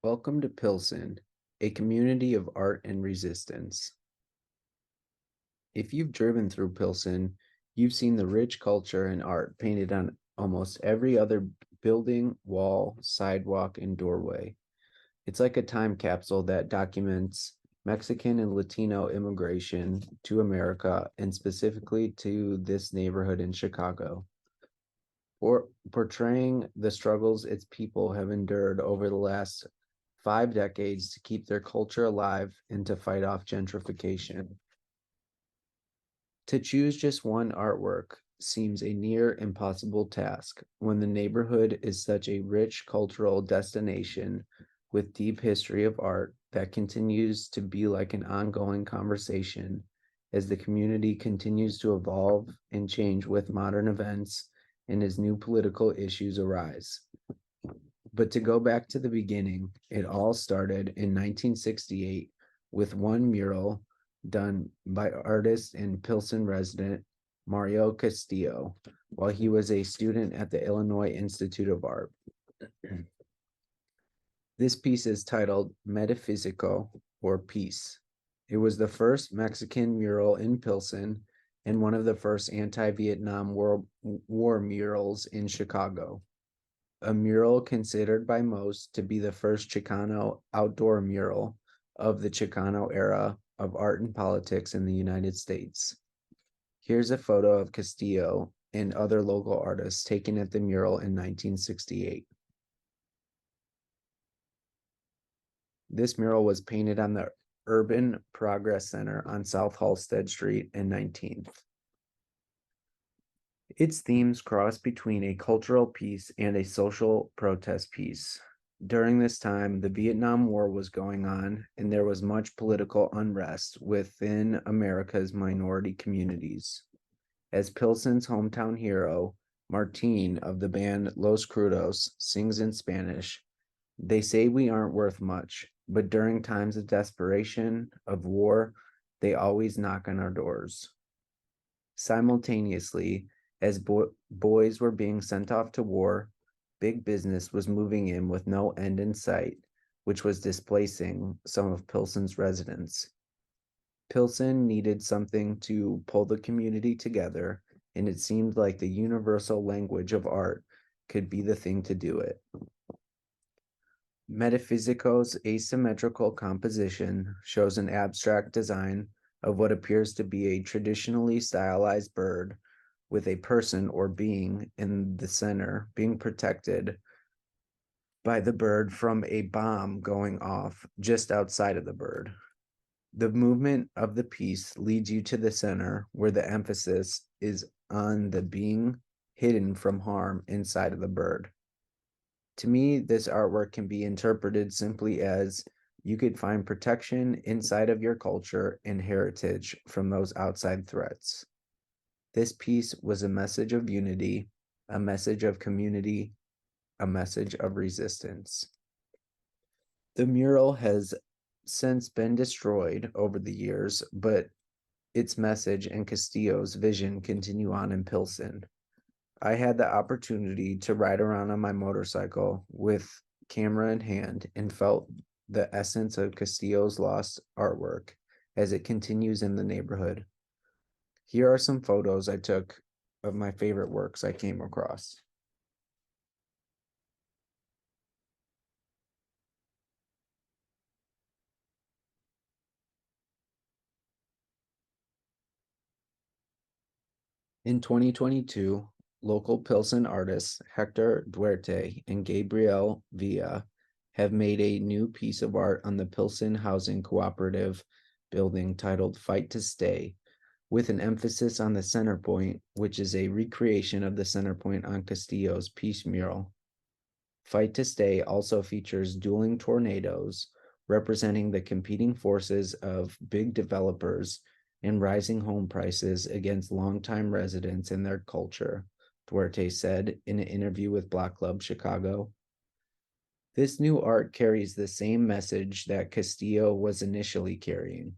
Welcome to Pilsen, a community of art and resistance. If you've driven through Pilsen, you've seen the rich culture and art painted on almost every other building, wall, sidewalk, and doorway. It's like a time capsule that documents Mexican and Latino immigration to America and specifically to this neighborhood in Chicago, or portraying the struggles its people have endured over the last 5 decades to keep their culture alive and to fight off gentrification. To choose just one artwork seems a near impossible task when the neighborhood is such a rich cultural destination with deep history of art that continues to be like an ongoing conversation as the community continues to evolve and change with modern events and as new political issues arise. But to go back to the beginning, it all started in 1968 with one mural done by artist and Pilsen resident Mario Castillo while he was a student at the Illinois Institute of Art. This piece is titled Metaphysico, or Peace. It was the first Mexican mural in Pilsen and one of the first anti-Vietnam War murals in Chicago. A mural considered by most to be the first Chicano outdoor mural of the Chicano era of art and politics in the United States. Here's a photo of Castillo and other local artists taken at the mural in 1968. This mural was painted on the Urban Progress Center on South Halsted Street and 19th. Its themes cross between a cultural piece and a social protest piece. During this time, the Vietnam War was going on, and there was much political unrest within America's minority communities. As Pilsen's hometown hero, Martin of the band Los Crudos, sings in Spanish, they say we aren't worth much, but during times of desperation, of war, they always knock on our doors. Simultaneously, as boys were being sent off to war, big business was moving in with no end in sight, which was displacing some of Pilsen's residents. Pilsen needed something to pull the community together, and it seemed like the universal language of art could be the thing to do it. Metaphysico's asymmetrical composition shows an abstract design of what appears to be a traditionally stylized bird with a person or being in the center being protected by the bird from a bomb going off just outside of the bird. The movement of the piece leads you to the center where the emphasis is on the being hidden from harm inside of the bird. To me, this artwork can be interpreted simply as you could find protection inside of your culture and heritage from those outside threats. This piece was a message of unity, a message of community, a message of resistance. The mural has since been destroyed over the years, but its message and Castillo's vision continue on in Pilsen. I had the opportunity to ride around on my motorcycle with camera in hand and felt the essence of Castillo's lost artwork as it continues in the neighborhood. Here are some photos I took of my favorite works I came across. In 2022, local Pilsen artists Hector Duerte and Gabriel Villa have made a new piece of art on the Pilsen Housing Cooperative building titled Fight to Stay, with an emphasis on the center point, which is a recreation of the center point on Castillo's piece mural. Fight to Stay also features dueling tornadoes, representing the competing forces of big developers and rising home prices against longtime residents and their culture, Duarte said in an interview with Block Club Chicago. This new art carries the same message that Castillo was initially carrying.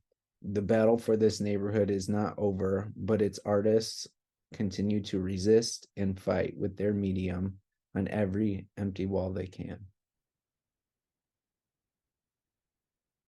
The battle for this neighborhood is not over, but its artists continue to resist and fight with their medium on every empty wall they can.